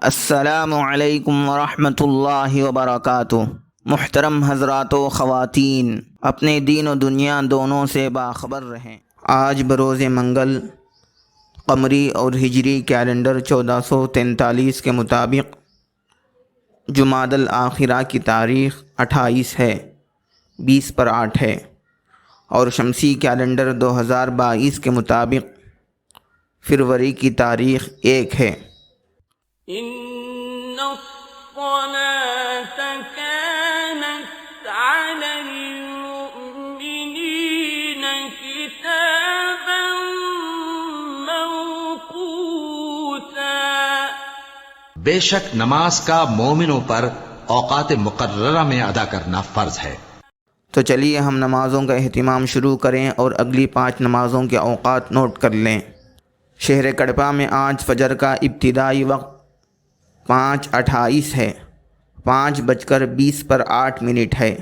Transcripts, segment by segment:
السلام علیکم ورحمۃ اللہ وبرکاتہ۔ محترم حضرات و خواتین، اپنے دین و دنیا دونوں سے باخبر رہیں۔ آج بروز منگل قمری اور ہجری کیلنڈر 1443 کے مطابق جمادی الاخرہ کی تاریخ 28 ہے، 20 پر 8 ہے، اور شمسی کیلنڈر 2022 کے مطابق فروری کی تاریخ 1 ہے۔ ان الصلاة كانت على المؤمنين كتابا موقوتا۔ بے شک نماز کا مومنوں پر اوقات مقررہ میں ادا کرنا فرض ہے۔ تو چلیے ہم نمازوں کا اہتمام شروع کریں اور اگلی 5 نمازوں کے اوقات نوٹ کر لیں۔ شہر کڑپا میں آج فجر کا ابتدائی وقت 5:28 ہے، 5:20 ہے،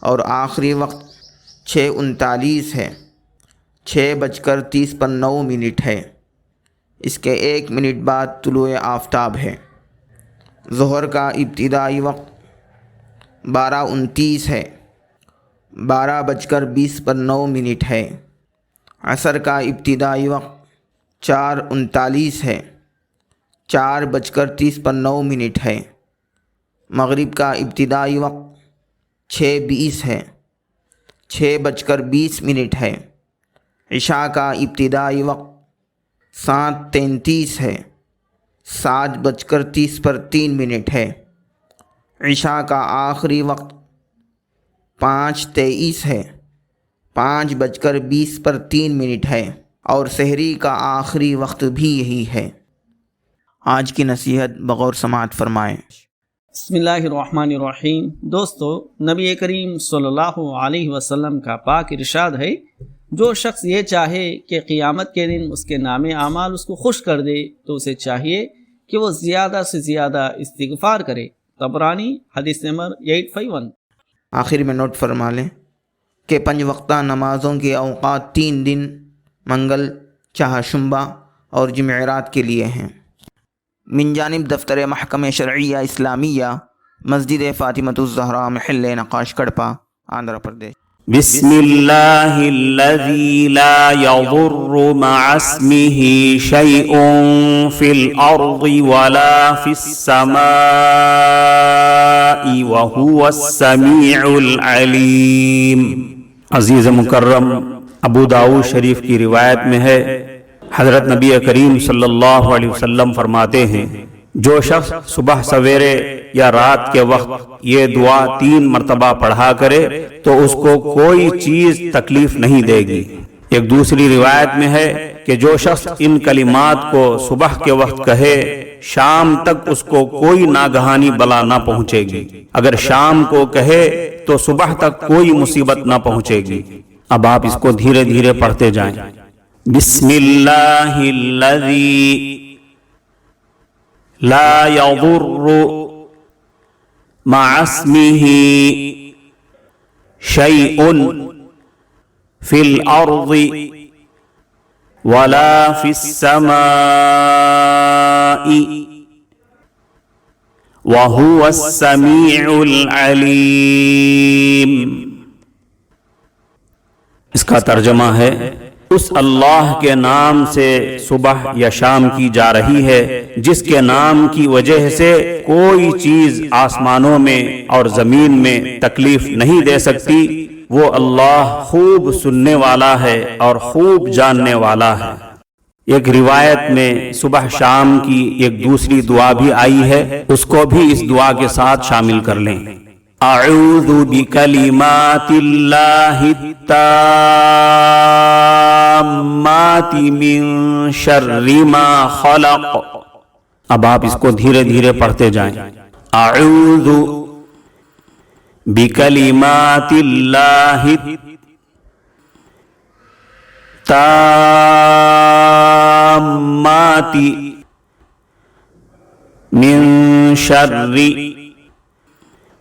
اور آخری وقت 6:39 ہے، 6:30 ہے۔ اس کے 1 منٹ بعد طلوع آفتاب ہے۔ ظہر کا ابتدائی وقت 12:29 ہے، 12:20 ہے۔ عصر کا ابتدائی وقت 4:39 ہے، 4:30 ہے۔ مغرب کا ابتدائی وقت 6:20 ہے، 6:20 ہے۔ عشاء کا ابتدائی وقت 7:33 ہے، 7:30 ہے۔ عشاء کا آخری وقت 5:23 ہے، 5:20 ہے، اور سحری کا آخری وقت بھی یہی ہے۔ آج کی نصیحت بغور سماعت فرمائیں۔ بسم اللہ الرحمن الرحیم۔ دوستو، نبی کریم صلی اللہ علیہ وسلم کا پاک ارشاد ہے، جو شخص یہ چاہے کہ قیامت کے دن اس کے نام اعمال اس کو خوش کر دے تو اسے چاہیے کہ وہ زیادہ سے زیادہ استغفار کرے۔ طبرانی حدیث نمبر 851۔ آخر میں نوٹ فرما لیں کہ 5 وقتہ نمازوں کے اوقات 3 دن منگل، چہارشنبہ اور جمعرات کے لیے ہیں۔ من جانب دفتر محکمہ شرعیہ اسلامیہ، مسجد فاطمۃ الزہراء، محل نقاش، کڑپا، آندھرا پردیش۔ بسم اللہ الذی لا یضر مع اسمہ شیء فی الارض ولا فی السماء وہو السمیع العلیم۔ عزیز مکرم، ابو داؤد شریف کی روایت میں ہے، حضرت نبی کریم صلی اللہ علیہ وسلم فرماتے ہیں، جو شخص صبح سویرے یا رات کے وقت یہ دعا 3 مرتبہ پڑھا کرے تو اس کو کوئی چیز تکلیف نہیں دے گی۔ ایک دوسری روایت میں ہے کہ جو شخص ان کلمات کو صبح کے وقت کہے، شام تک اس کو کوئی ناگہانی بلا نہ پہنچے گی۔ اگر شام کو کہے تو صبح تک کوئی مصیبت نہ پہنچے گی۔ اب آپ اس کو دھیرے دھیرے پڑھتے جائیں۔ بسم اللہ الذی لا یضر مع اسمہ شیء فی الارض ولا فی السماء وہو السمیع العلیم۔ اس کا ترجمہ ہے، اس اللہ کے نام سے صبح یا شام کی جا رہی ہے جس کے نام کی وجہ سے کوئی چیز آسمانوں میں اور زمین میں تکلیف نہیں دے سکتی۔ وہ اللہ خوب سننے والا ہے اور خوب جاننے والا ہے۔ ایک روایت میں صبح شام کی ایک دوسری دعا بھی آئی ہے، اس کو بھی اس دعا کے ساتھ شامل کر لیں۔ اعوذ بکلمات اللہ التامات من شر ما خلق۔ اب آپ اس کو دھیرے دھیرے پڑھتے جائیں۔ اعوذ بکلمات اللہ التامات من شر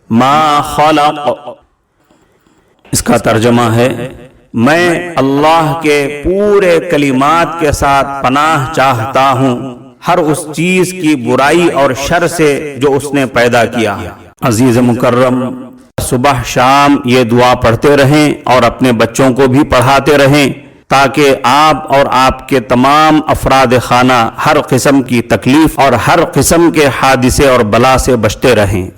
ما خلق۔ اس کا ترجمہ ہے، میں اللہ کے پورے کلمات کے ساتھ پناہ چاہتا ہوں ہر اس چیز کی برائی اور شر سے جو اس نے پیدا کیا۔ عزیز مکرم، صبح شام یہ دعا پڑھتے رہیں اور اپنے بچوں کو بھی پڑھاتے رہیں تاکہ آپ اور آپ کے تمام افراد خانہ ہر قسم کی تکلیف اور ہر قسم کے حادثے اور بلا سے بچتے رہیں۔